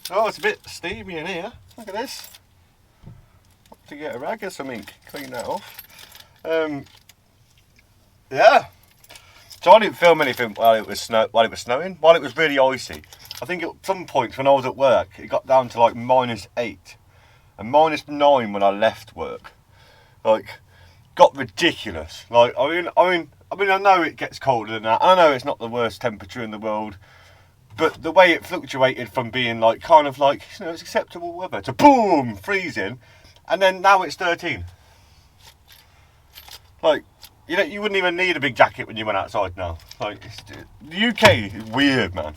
Oh, it's a bit steamy in here. Look at this. Have to get a rag or something, clean that off. Yeah. So I didn't film anything while it was snowing, while it was really icy. I think at some points when I was at work, it got down to like -8 and -9 when I left work. Like, got ridiculous. Like, I mean, I know it gets colder than that. I know it's not the worst temperature in the world, but the way it fluctuated from being like kind of like, you know, it's acceptable weather to boom, freezing, and then now it's 13. Like, you know, you wouldn't even need a big jacket when you went outside now. Like, the UK is weird, man.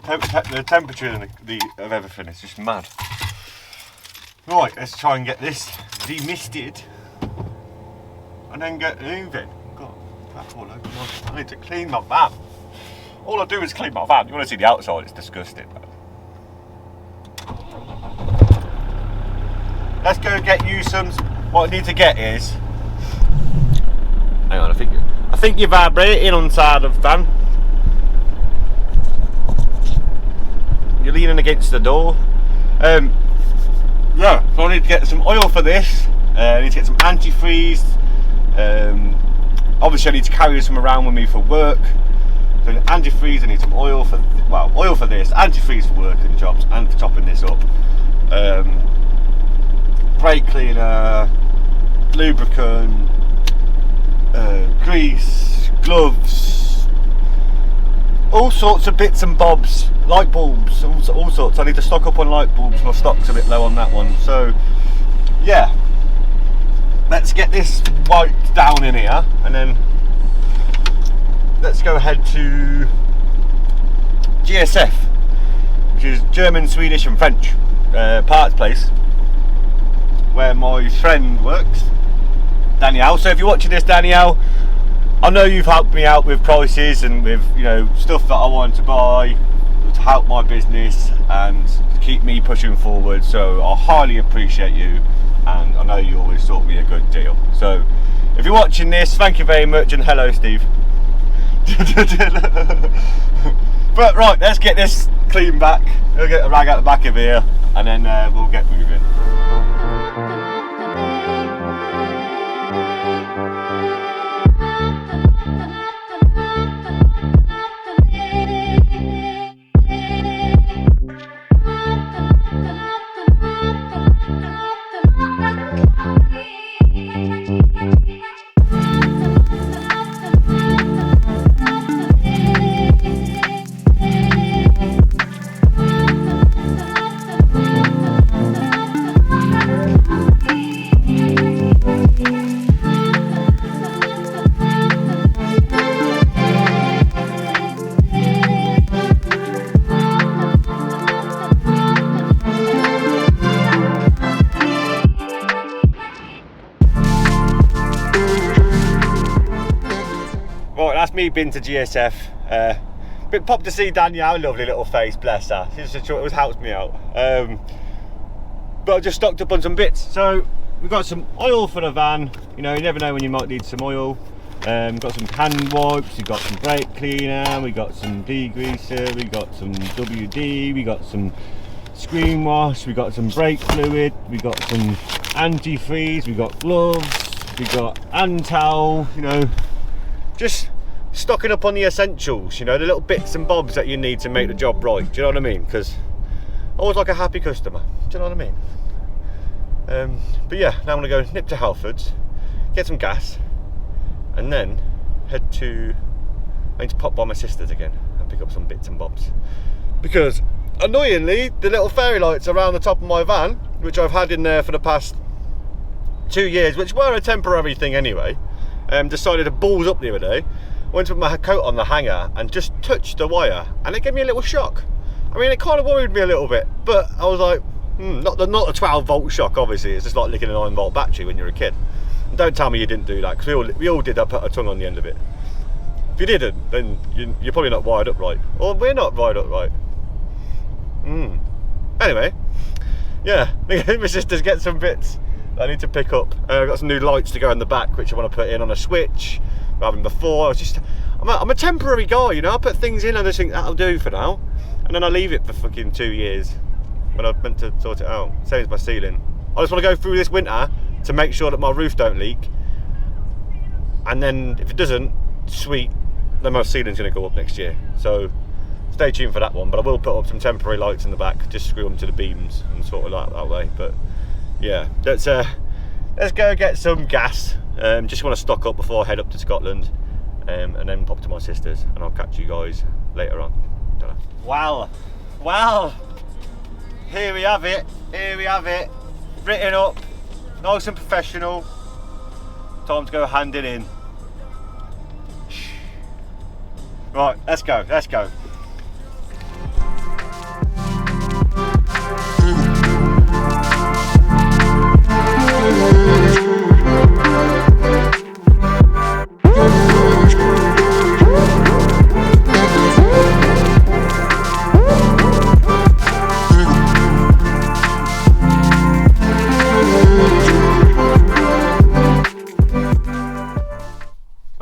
The temperature and of everything is just mad. Right, let's try and get this demisted and then get moving. God, that's all over. I need to clean my van. All I do is clean my van. You want to see the outside? It's disgusting, man. Let's go get you some. What I need to get is. Hang on, I think you're vibrating on the side of the van. You're leaning against the door. Yeah, so I need to get some oil for this. I need to get some antifreeze. Obviously I need to carry some around with me for work. So antifreeze, I need some oil for, well, oil for this, antifreeze for work and jobs, and for topping this up. Brake cleaner, lubricant, grease, gloves, all sorts of bits and bobs, light bulbs, all sorts. I need to stock up on light bulbs, my stock's a bit low on that one. So yeah, let's get this wiped down in here and then let's go ahead to GSF, which is German, Swedish and French parts place, where my friend works, Danielle. So if you're watching this, Danielle, I know you've helped me out with prices and with, you know, stuff that I wanted to buy to help my business and to keep me pushing forward. So I highly appreciate you, and I know you always sort me a good deal. So if you're watching this, thank you very much, and hello, Steve. But right, let's get this clean back. We'll get a rag out the back of here, and then we'll get moving. That's me been to GSF. Bit popped to see Danielle, lovely little face, bless her. It always helps me out. But I just stocked up on some bits. So we've got some oil for the van. You know, you never know when you might need some oil. Got some hand wipes, we've got some brake cleaner, we got some degreaser, we got some WD, we got some screen wash, we got some brake fluid, we got some antifreeze, we got gloves, we got hand towel, you know, just stocking up on the essentials, you know, the little bits and bobs that you need to make the job right. Do you know what I mean? Because always like a happy customer. Do you know what I mean? But yeah, now I'm gonna go nip to Halfords, get some gas, and then head to. I need to pop by my sister's again and pick up some bits and bobs. Because annoyingly, the little fairy lights around the top of my van, which I've had in there for the past 2 years, which were a temporary thing anyway, decided to balls up the other day. Went to put my coat on the hanger and just touched the wire, and it gave me a little shock. I mean, it kind of worried me a little bit, but I was like, not the 12 volt shock, obviously. It's just like licking a 9 volt battery when you're a kid. And don't tell me you didn't do that, because we all did that, put a tongue on the end of it. If you didn't, then you're probably not wired up right, or we're not wired up right. Anyway, yeah, my sister's get some bits that I need to pick up. I've got some new lights to go in the back, which I want to put in on a switch rather than before. I'm a temporary guy, you know. I put things in and I just think that'll do for now, and then I leave it for fucking 2 years when I meant to sort it out. Same as my ceiling. I just want to go through this winter to make sure that my roof don't leak, and then if it doesn't, sweet, then my ceiling's going to go up next year. So stay tuned for that one. But I will put up some temporary lights in the back, just screw them to the beams and sort of like that way. But yeah, let's go get some gas. Just want to stock up before I head up to Scotland, and then pop to my sister's, and I'll catch you guys later on. Well, here we have it. Written up, nice and professional. Time to go hand it in. Right, let's go.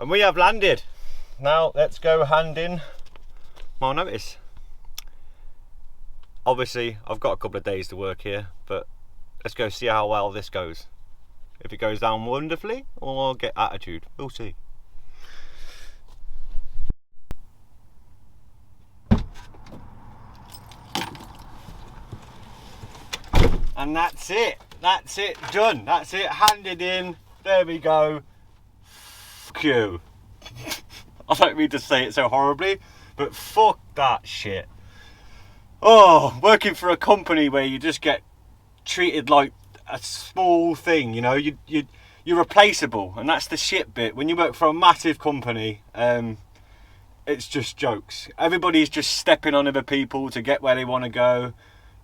And we have landed. Now let's go hand in my notice. Obviously I've got a couple of days to work here, but let's go see how well this goes. If it goes down wonderfully, or I'll get attitude, we'll see. And that's it done, that's it, handed in, there we go. Fuck you. I don't mean to say it so horribly, but fuck that shit. Oh, working for a company where you just get treated like a small thing, you know, you're replaceable, and that's the shit bit. When you work for a massive company, it's just jokes. Everybody's just stepping on other people to get where they want to go.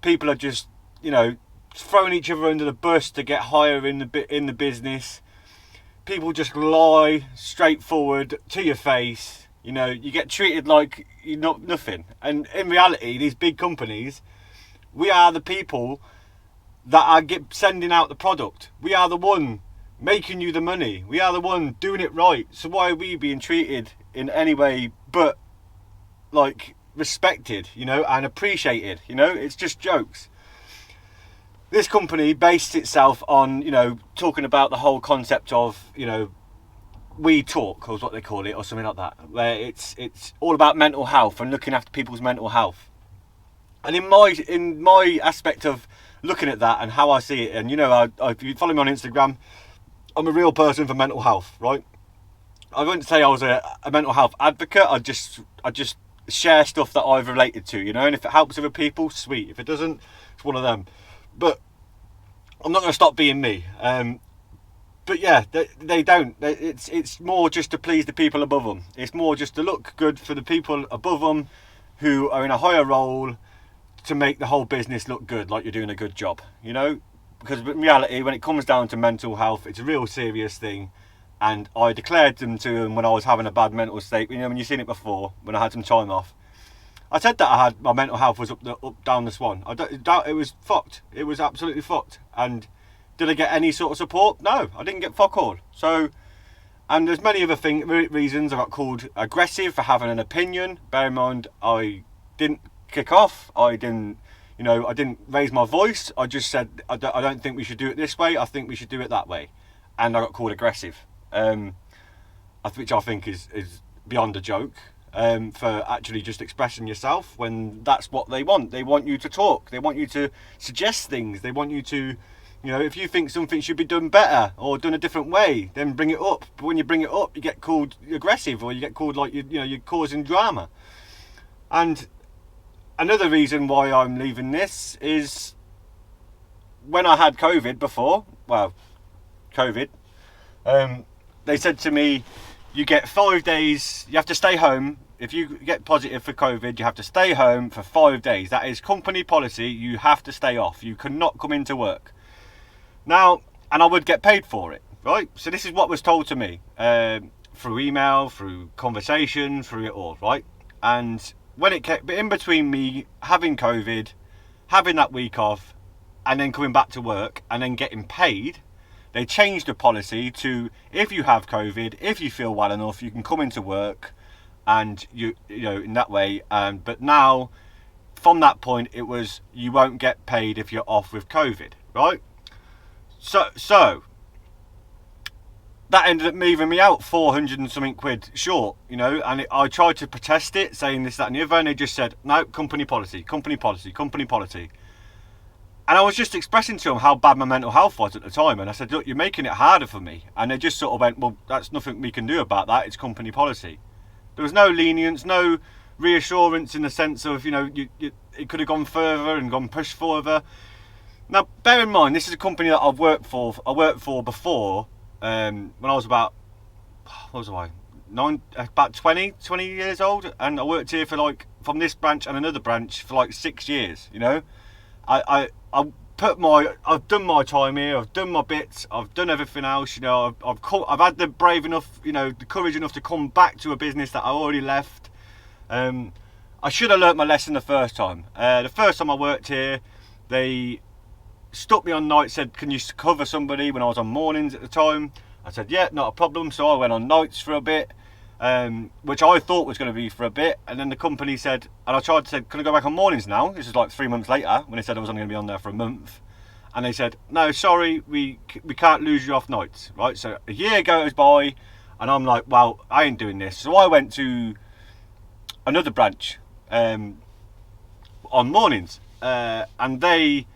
People are just, you know, throwing each other under the bus to get higher in the business. People just lie straightforward to your face. You know, you get treated like you're not nothing. And in reality, these big companies, we are the people that are sending out the product. We are the one making you the money. We are the one doing it right. So why are we being treated in any way but like respected, you know, and appreciated? You know, it's just jokes. This company based itself on, you know, talking about the whole concept of, you know, we talk, or what they call it, or something like that, where it's all about mental health and looking after people's mental health. And in my aspect of looking at that and how I see it, and you know, if you follow me on Instagram, I'm a real person for mental health, right? I wouldn't say I was a mental health advocate. I just share stuff that I've related to, you know, and if it helps other people, sweet. If it doesn't, it's one of them. But I'm not going to stop being me. But yeah, they don't. It's more just to please the people above them. It's more just to look good for the people above them who are in a higher role, to make the whole business look good, like you're doing a good job, you know? Because in reality, when it comes down to mental health, it's a real serious thing. And I declared them to them when I was having a bad mental state. You know, when you've seen it before, when I had some time off, I said that my mental health was up down the swan. It was fucked. It was absolutely fucked. And did I get any sort of support? No, I didn't get fuck all. So, and there's many other reasons. I got called aggressive for having an opinion. Bear in mind, I didn't kick off. I didn't raise my voice. I just said, I don't think we should do it this way. I think we should do it that way. And I got called aggressive, which I think is beyond a joke. For actually just expressing yourself when that's what they want. They want you to talk. They want you to suggest things. They want you to, you know, if you think something should be done better or done a different way, then bring it up. But when you bring it up, you get called aggressive, or you get called like you're causing drama. And another reason why I'm leaving this is when I had COVID before. Well, COVID. They said to me, you get 5 days. You have to stay home. If you get positive for COVID, you have to stay home for 5 days. That is company policy. You have to stay off. You cannot come into work. Now, and I would get paid for it, right? So this is what was told to me through email, through conversation, through it all, right? And when it kept in between me having COVID, having that week off, and then coming back to work and then getting paid, they changed the policy to, if you have COVID, if you feel well enough, you can come into work and you know, in that way. But now, from that point, it was you won't get paid if you're off with COVID, right? So that ended up moving me out 400 and something quid short, you know, and I tried to protest it, saying this, that and the other, and they just said, no, company policy, company policy, company policy. And I was just expressing to them how bad my mental health was at the time, and I said, look, you're making it harder for me. And they just sort of went, well, that's nothing we can do about that, it's company policy. There was no lenience, no reassurance in the sense of, you know, it could have gone further and gone pushed further. Now, bear in mind, this is a company that I worked for before, when I was about, what was I, about 20 years old, and I worked here for like, from this branch and another branch for like 6 years, you know. I've done my time here, I've done my bits, I've done everything else, you know, I've had the brave enough, you know, the courage enough to come back to a business that I already left. I should have learnt my lesson the first time. The first time I worked here, they stuck me on nights, said, can you cover somebody when I was on mornings at the time? I said, yeah, not a problem. So I went on nights for a bit, which I thought was going to be for a bit. And then the company said, and I tried to say, can I go back on mornings now? This is like 3 months later, when they said I was only going to be on there for a month. And they said, no, sorry, we can't lose you off nights, right? So a year goes by, and I'm like, well, I ain't doing this. So I went to another branch on mornings, and they,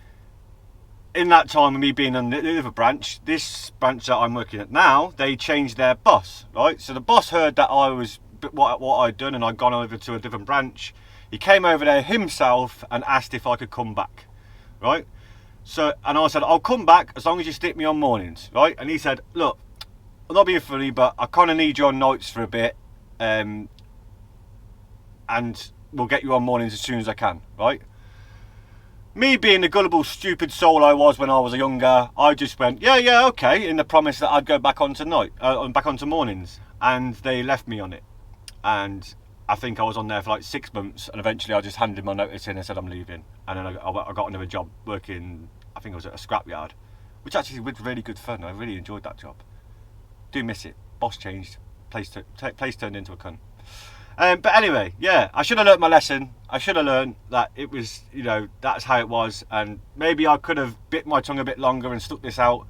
in that time of me being on the other branch, this branch that I'm working at now, they changed their boss, right? So the boss heard that I was what I'd done, and I'd gone over to a different branch. He came over there himself and asked if I could come back, right? So, and I said, I'll come back as long as you stick me on mornings, right? And he said, look, I'm not being funny, but I kind of need you on nights for a bit, and we'll get you on mornings as soon as I can, right? Me being the gullible, stupid soul I was when I was younger, I just went, yeah, okay, in the promise that I'd go back onto back onto mornings, and they left me on it. And I think I was on there for like 6 months, and eventually I just handed my notice in and said I'm leaving. And then I got another job working, I think it was at a scrapyard, which actually was really good fun. I really enjoyed that job. Do miss it. Boss changed, place turned into a cunt. But anyway, yeah, I should have learnt my lesson. I should have learnt that it was, you know, that's how it was, and maybe I could have bit my tongue a bit longer and stuck this out.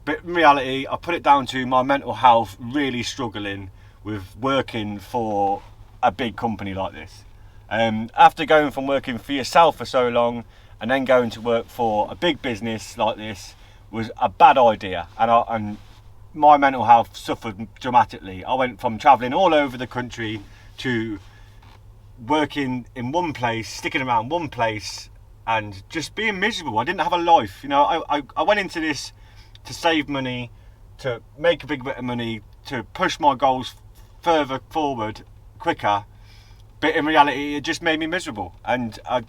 But in reality, I put it down to my mental health really struggling with working for a big company like this. After going from working for yourself for so long and then going to work for a big business like this was a bad idea, and my mental health suffered dramatically. I went from travelling all over the country to working in one place, sticking around one place, and just being miserable. I didn't have a life, you know. I went into this to save money, to make a big bit of money, to push my goals further forward quicker, but in reality it just made me miserable, and I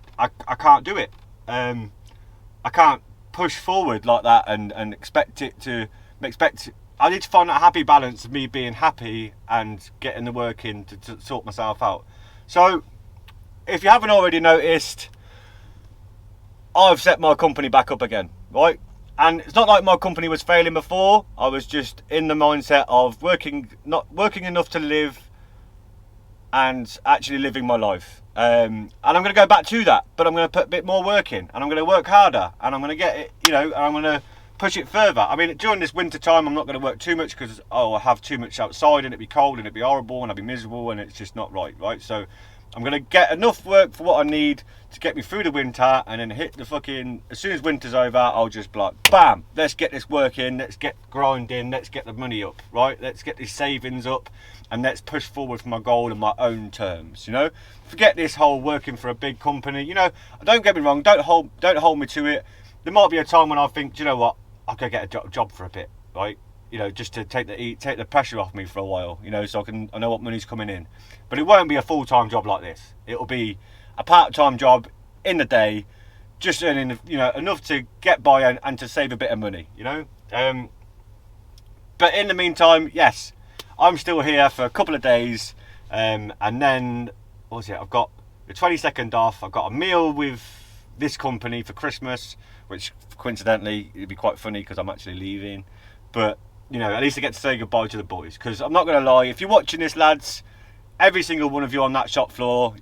can't do it. I can't push forward like that and expect I need to find that happy balance of me being happy and getting the work in to sort myself out. So if you haven't already noticed, I've set my company back up again, right? And it's not like my company was failing before. I was just in the mindset of not working enough to live and actually living my life. And I'm going to go back to that, but I'm going to put a bit more work in, and I'm going to work harder, and I'm going to get it, you know, and I'm going to push it further. I mean, during this winter time, I'm not going to work too much because I have too much outside, and it'd be cold, and it'd be horrible, and I'd be miserable, and it's just not right? So I'm going to get enough work for what I need to get me through the winter, and then hit the fucking, as soon as winter's over, I'll just be like, bam, let's get this work in, let's get grinding, let's get the money up, right? Let's get these savings up, and let's push forward for my goal on my own terms, you know? Forget this whole working for a big company, you know? Don't get me wrong, don't hold me to it. There might be a time when I think, do you know what, I'll go get a job for a bit, right? You know, just to take the pressure off me for a while, you know, so I know what money's coming in. But it won't be a full-time job like this. It'll be a part-time job in the day, just earning, you know, enough to get by and to save a bit of money, you know. But in the meantime, yes, I'm still here for a couple of days, and then what was it? I've got the 22nd off. I've got a meal with this company for Christmas, which coincidentally it'd be quite funny because I'm actually leaving, but you know, at least I get to say goodbye to the boys, because I'm not going to lie, if you're watching this, lads, every single one of you on that shop floor,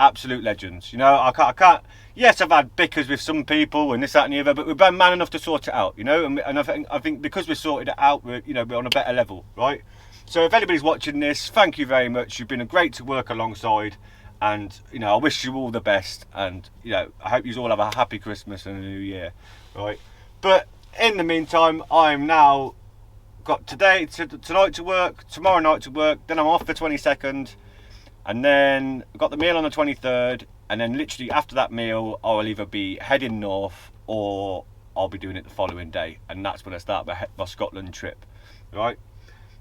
absolute legends. You know, I can't. Yes, I've had bickers with some people and this, that, and the other, but we've been man enough to sort it out. You know, and I think because we've sorted it out, we're on a better level, right? So if anybody's watching this, thank you very much. You've been great to work alongside, and I wish you all the best. And I hope you all have a happy Christmas and a new year, right? But in the meantime, I'm now got tonight to work, tomorrow night to work, then I'm off the 22nd, and then I've got the meal on the 23rd, and then literally after that meal I'll either be heading north or I'll be doing it the following day, and that's when I start my Scotland trip, right?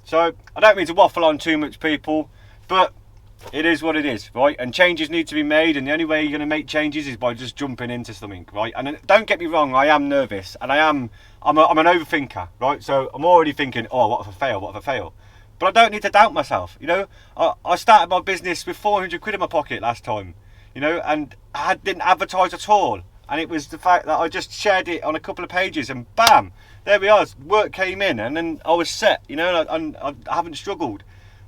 So I don't mean to waffle on too much, people, but it is what it is, right? And changes need to be made, and the only way you're going to make changes is by just jumping into something, right? And don't get me wrong, I am nervous, and I'm an overthinker, right? So I'm already thinking, oh, what if I fail? What if I fail? But I don't need to doubt myself, I started my business with 400 quid in my pocket last time, and I didn't advertise at all. And it was the fact that I just shared it on a couple of pages, and bam, there we are. Work came in, and then I was set, and I haven't struggled.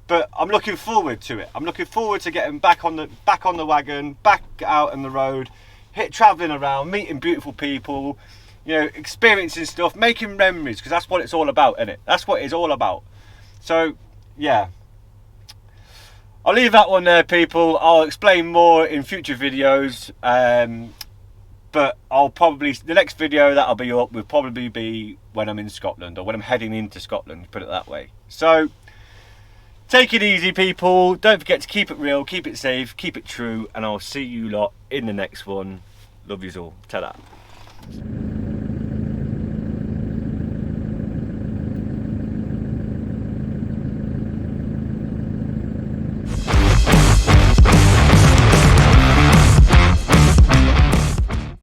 But I'm looking forward to it. I'm looking forward to getting back on the wagon, back out on the road, travelling around, meeting beautiful people, experiencing stuff, making memories, because that's what it's all about, isn't it? That's what it's all about. So, yeah. I'll leave that one there, people. I'll explain more in future videos. But the next video that'll be up will probably be when I'm in Scotland, or when I'm heading into Scotland, put it that way. So, take it easy, people. Don't forget to keep it real, keep it safe, keep it true, and I'll see you lot in the next one. Love yous all. Ta-da.